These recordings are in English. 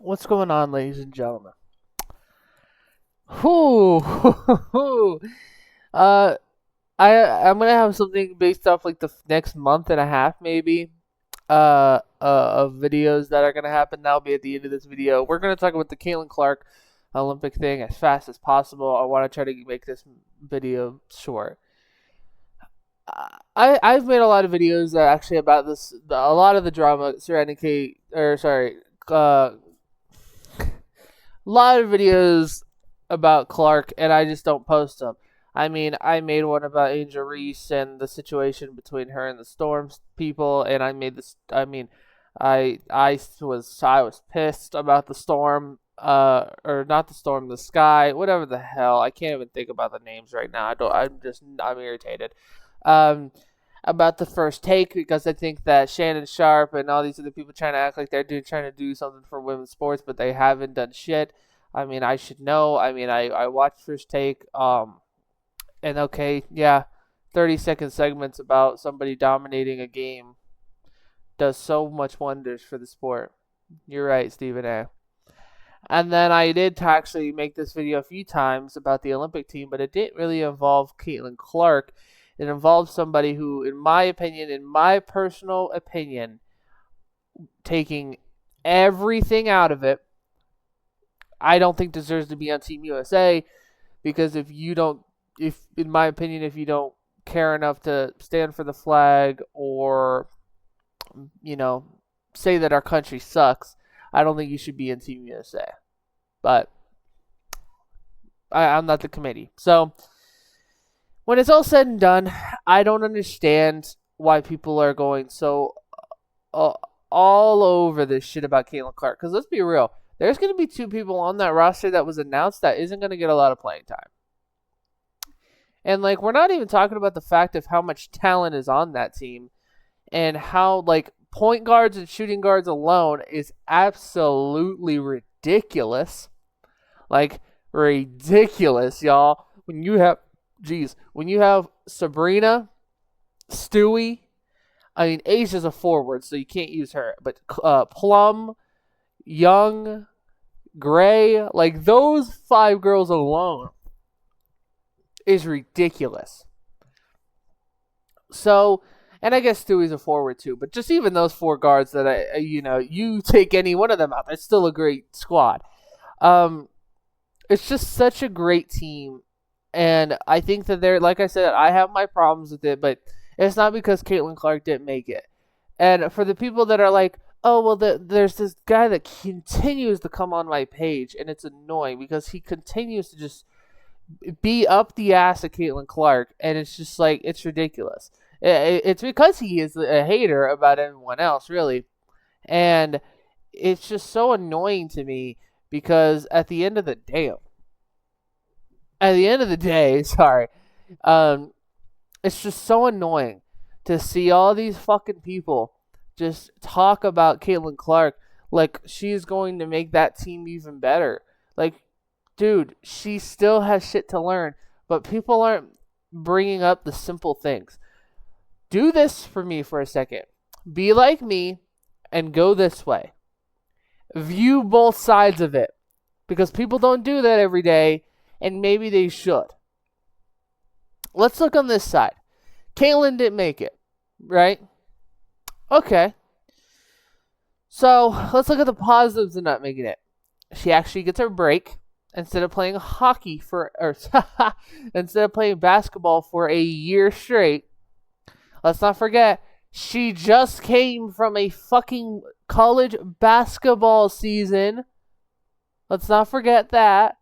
What's going on, ladies and gentlemen? Whoo, uh, I'm gonna have something based off like the next month and a half, maybe. Of videos that are gonna happen. That'll be at the end of this video. We're gonna talk about the Catlin Clark Olympic thing as fast as possible. I want to try to make this video short. I've made a lot of videos actually about this. A lot of the drama surrounding a lot of videos about Clark, and I just don't post them. I mean, I made one about Angel Reese and the situation between her and the Storms people, and I made this. I mean, I was pissed about the Storm, or not the Storm, the Sky, whatever the hell. I can't even think about the names right now. I don't. I'm irritated. Um, about the first take because I think that Shannon Sharp and all these other people trying to act like trying to do something for women's sports, but they haven't done shit. I mean, I should know. I mean, I watched first take. And okay, yeah, 30-second segments about somebody dominating a game does so much wonders for the sport. You're right, Stephen A. And then I did actually make this video a few times about the Olympic team, but it didn't really involve Catlin Clark. It involved somebody who, in my personal opinion, taking everything out of it, I don't think deserves to be on Team USA, because in my opinion, if you don't care enough to stand for the flag or, say that our country sucks, I don't think you should be in Team USA. But I'm not the committee. So when it's all said and done, I don't understand why people are going so all over this shit about Catlin Clark. Because let's be real, there's going to be two people on that roster that was announced that isn't going to get a lot of playing time. And we're not even talking about the fact of how much talent is on that team and how point guards and shooting guards alone is absolutely ridiculous. Ridiculous, y'all. When you have Sabrina, Stewie, I mean, Asia's a forward, so you can't use her. But Plum, Young, Gray, those 5 girls alone is ridiculous. So, and I guess Stewie's a forward too, but just even those 4 guards that you take any one of them out, that's still a great squad. It's just such a great team. And I think that like I said, I have my problems with it, but it's not because Catlin Clark didn't make it. And for the people that are like, oh, well, there's this guy that continues to come on my page, and it's annoying because he continues to just be up the ass of Catlin Clark, and it's just it's ridiculous. It's because he is a hater about everyone else, really. And it's just so annoying to me because at the end of the day, sorry, it's just so annoying to see all these fucking people just talk about Catlin Clark like she's going to make that team even better. Dude, she still has shit to learn, but people aren't bringing up the simple things. Do this for me for a second. Be like me and go this way. View both sides of it, because people don't do that every day, and maybe they should. Let's look on this side. Catlin didn't make it, right? Okay. So let's look at the positives of not making it. She actually gets her break instead of playing instead of playing basketball for a year straight. Let's not forget, she just came from a fucking college basketball season. Let's not forget that.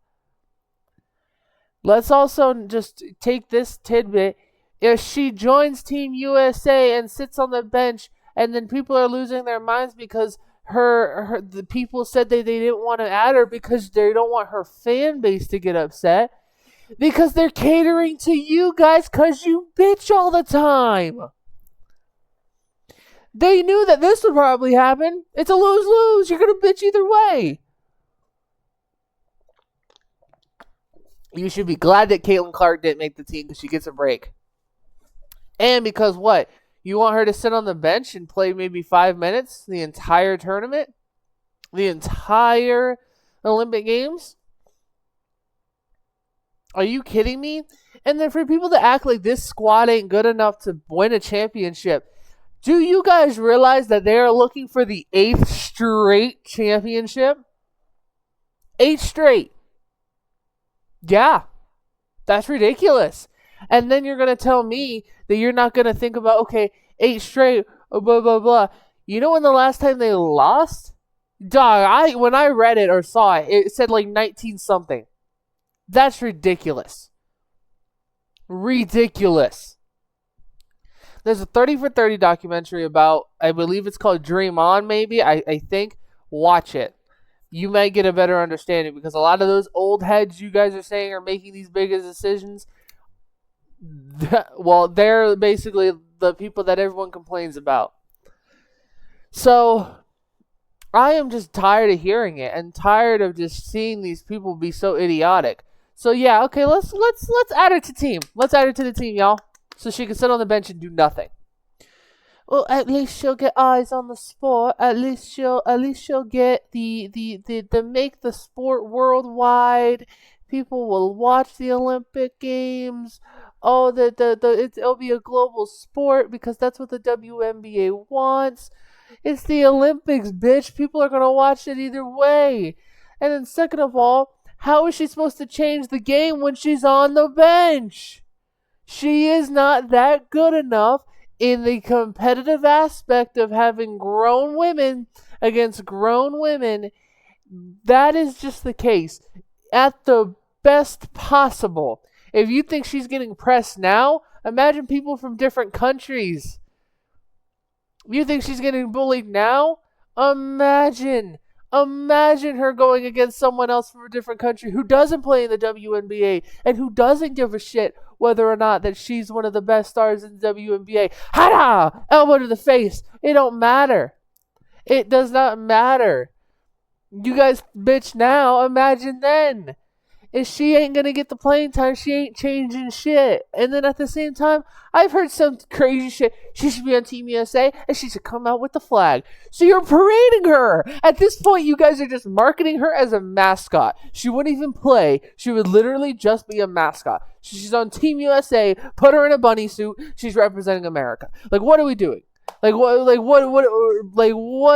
Let's also just take this tidbit. If she joins Team USA and sits on the bench, and then people are losing their minds because the people said they didn't want to add her because they don't want her fan base to get upset, because they're catering to you guys because you bitch all the time. They knew that this would probably happen. It's a lose-lose. You're going to bitch either way. You should be glad that Catlin Clark didn't make the team because she gets a break. And because what? You want her to sit on the bench and play maybe 5 minutes the entire tournament? The entire Olympic Games? Are you kidding me? And then for people to act like this squad ain't good enough to win a championship, do you guys realize that they are looking for the 8th straight championship? 8 straight. Yeah, that's ridiculous. And then you're going to tell me that you're not going to think about, okay, 8 straight, blah, blah, blah. You know when the last time they lost? Dog, when I read it or saw it, it said like 19 something. That's ridiculous. Ridiculous. There's a 30 for 30 documentary about, I believe it's called Dream On, maybe. I think. Watch it. You might get a better understanding because a lot of those old heads you guys are saying are making these biggest decisions. Well, they're basically the people that everyone complains about. So I am just tired of hearing it and tired of just seeing these people be so idiotic. So yeah, okay, let's add her to team. Let's add her to the team, y'all. So she can sit on the bench and do nothing. Well, at least she'll get eyes on the sport. At least she'll get the make the sport worldwide. People will watch the Olympic Games. Oh, it'll be a global sport because that's what the WNBA wants. It's the Olympics, bitch. People are gonna watch it either way. And then second of all, how is she supposed to change the game when she's on the bench? She is not that good enough in the competitive aspect of having grown women against grown women. That is just the case. At the best possible. If you think she's getting pressed now, imagine people from different countries. You think she's getting bullied now? Imagine her going against someone else from a different country who doesn't play in the WNBA and who doesn't give a shit whether or not that she's one of the best stars in the WNBA. Hada! Elbow to the face. It don't matter. It does not matter. You guys bitch now. Imagine then. If she ain't gonna get the playing time, she ain't changing shit. And then at the same time, I've heard some crazy shit. She should be on Team USA and she should come out with the flag. So you're parading her. At this point, you guys are just marketing her as a mascot. She wouldn't even play. She would literally just be a mascot. She's on Team USA. Put her in a bunny suit. She's representing America. Like, what are we doing? What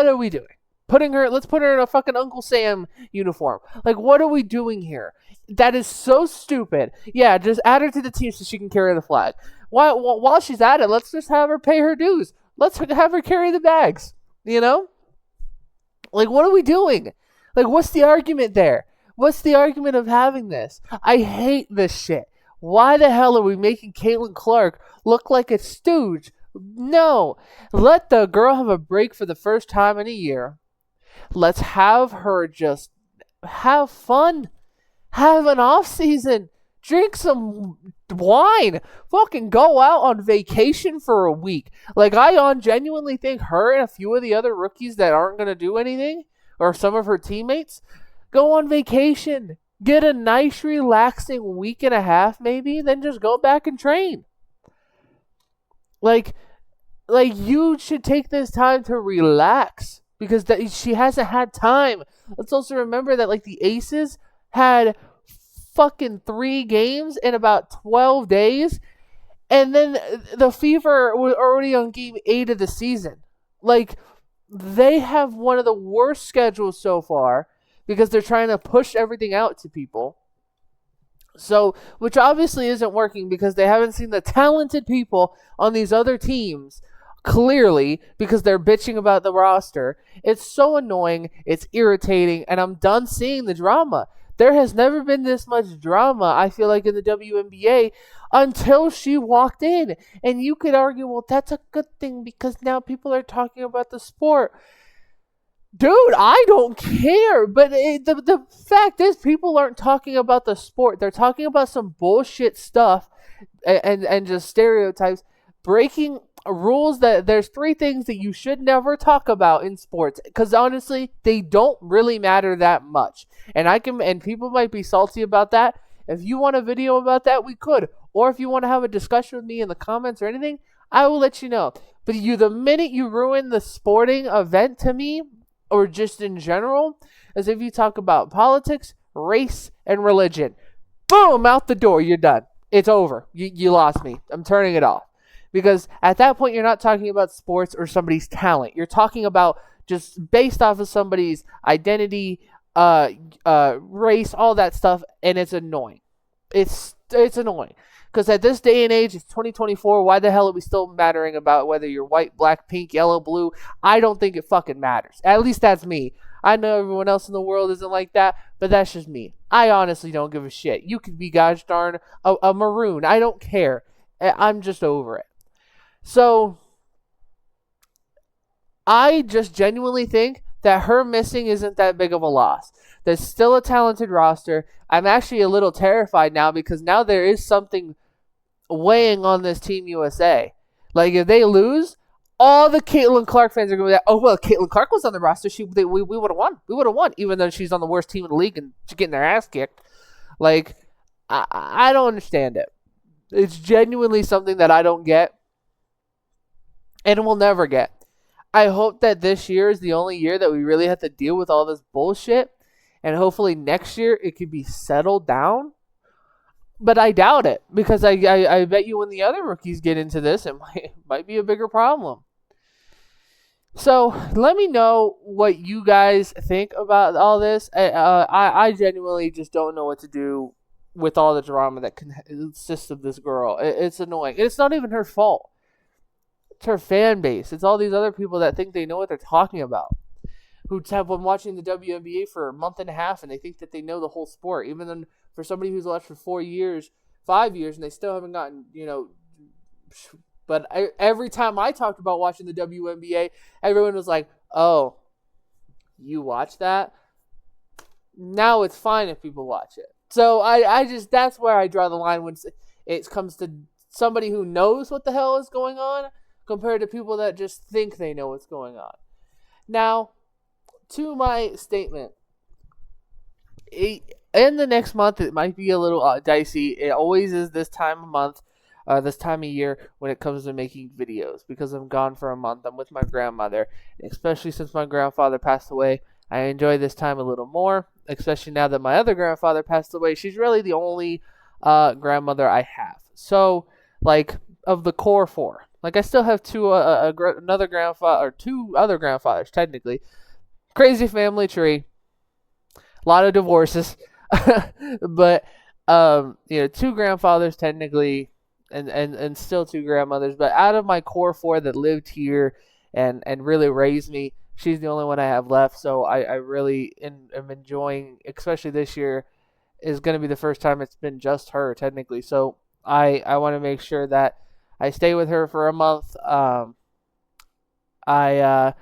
are we doing? Let's put her in a fucking Uncle Sam uniform. Like, what are we doing here? That is so stupid. Yeah, just add her to the team so she can carry the flag. While she's at it, let's just have her pay her dues. Let's have her carry the bags. You know? Like, what are we doing? Like, what's the argument there? What's the argument of having this? I hate this shit. Why the hell are we making Catlin Clark look like a stooge? No. Let the girl have a break for the first time in a year. Let's have her just have fun. Have an off season. Drink some wine. Fucking go out on vacation for a week. Like, I genuinely think her and a few of the other rookies that aren't going to do anything, or some of her teammates, go on vacation. Get a nice, relaxing week and a half, maybe, then just go back and train. Like you should take this time to relax. Because she hasn't had time. Let's also remember that, like, the Aces had fucking 3 games in about 12 days. And then the Fever was already on game 8 of the season. Like, they have one of the worst schedules so far because they're trying to push everything out to people. So, which obviously isn't working because they haven't seen the talented people on these other teams clearly because they're bitching about the roster. It's so annoying, it's irritating, and I'm done seeing the drama. There has never been this much drama, I feel like, in the WNBA until she walked in. And you could argue, well, that's a good thing because now people are talking about the sport. Dude, I don't care. But the fact is, people aren't talking about the sport. They're talking about some bullshit stuff and just stereotypes. Breaking rules that there's 3 things that you should never talk about in sports because honestly they don't really matter that much, and people might be salty about that. If you want a video about that, we could, or if you want to have a discussion with me in the comments or anything, I will let you know. But the minute you ruin the sporting event to me, or just in general, is if you talk about politics, race, and religion. Boom, out the door, you're done. It's over. You lost me. I'm turning it off. Because at that point, you're not talking about sports or somebody's talent. You're talking about just based off of somebody's identity, race, all that stuff, and it's annoying. It's annoying. Because at this day and age, it's 2024, why the hell are we still mattering about whether you're white, black, pink, yellow, blue? I don't think it fucking matters. At least that's me. I know everyone else in the world isn't like that, but that's just me. I honestly don't give a shit. You could be gosh darn a maroon. I don't care. I'm just over it. So, I just genuinely think that her missing isn't that big of a loss. There's still a talented roster. I'm actually a little terrified now because now there is something weighing on this Team USA. Like, if they lose, all the Catlin Clark fans are going to be like, oh, well, Catlin Clark was on the roster. We would have won. We would have won, even though she's on the worst team in the league and she's getting their ass kicked. Like, I don't understand it. It's genuinely something that I don't get and will never get. I hope that this year is the only year that we really have to deal with all this bullshit, and hopefully next year it could be settled down. But I doubt it, because I bet you when the other rookies get into this, it might be a bigger problem. So let me know what you guys think about all this. I genuinely just don't know what to do with all the drama that consists of this girl. It's annoying. It's not even her fault. It's her fan base. It's all these other people that think they know what they're talking about, who have been watching the WNBA for a month and a half, and they think that they know the whole sport, even though for somebody who's watched for 4 years, 5 years, and they still haven't gotten, But every time I talked about watching the WNBA, everyone was like, oh, you watch that? Now it's fine if people watch it. So I just, that's where I draw the line when it comes to somebody who knows what the hell is going on compared to people that just think they know what's going on. Now, to my statement, in the next month, it might be a little dicey. It always is this time of month, this time of year when it comes to making videos, because I'm gone for a month. I'm with my grandmother, especially since my grandfather passed away. I enjoy this time a little more, especially now that my other grandfather passed away. She's really the only grandmother I have. So, like, of the core four, like, I still have two other grandfathers technically. Crazy family tree, a lot of divorces, but two grandfathers technically, and still two grandmothers. But out of my core four that lived here and really raised me, she's the only one I have left. So I really am enjoying, especially this year, is going to be the first time it's been just her technically. So I want to make sure that I stay with her for a month. I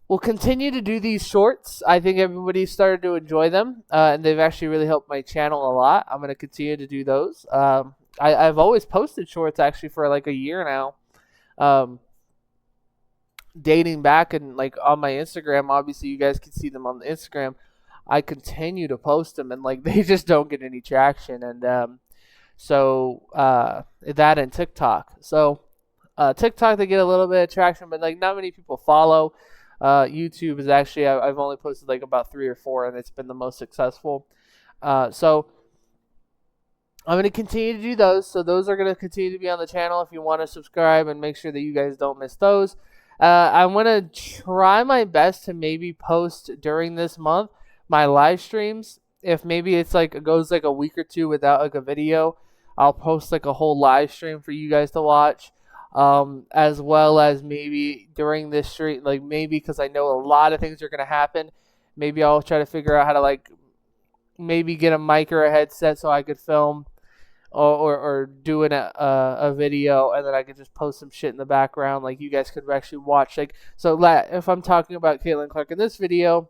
will continue to do these shorts. I think everybody's started to enjoy them, and they've actually really helped my channel a lot. I'm going to continue to do those. I've always posted shorts actually for like a year now, dating back, and like on my Instagram. Obviously, you guys can see them on the Instagram. I continue to post them, and like they just don't get any traction. And so that and TikTok. So TikTok, they get a little bit of traction, but like not many people follow. YouTube is actually, I've only posted like about 3 or 4, and it's been the most successful. So I'm going to continue to do those. So those are going to continue to be on the channel if you want to subscribe and make sure that you guys don't miss those. I'm going to try my best to maybe post during this month my live streams. If maybe it's like, it goes like a week or 2 without like a video, I'll post like a whole live stream for you guys to watch. As well as maybe during this stream, like maybe because I know a lot of things are going to happen, maybe I'll try to figure out how to like maybe get a mic or a headset so I could film or do a video, and then I could just post some shit in the background like you guys could actually watch. Like, so if I'm talking about Catlin Clark in this video,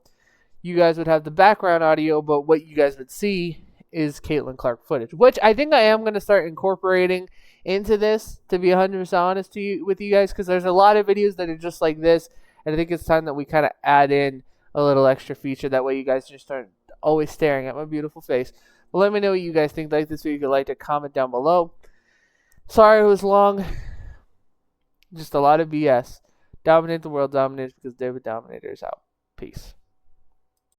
you guys would have the background audio, but what you guys would see is Catlin Clark footage, which I think I am going to start incorporating into this, to be 100% honest with you guys, because there's a lot of videos that are just like this, and I think it's time that we kind of add in a little extra feature. That way you guys just aren't always staring at my beautiful face. But let me know what you guys think. Like this video, if you'd like to comment down below. Sorry it was long. Just a lot of BS. Dominate the world, dominate because David Dominator is out. Peace.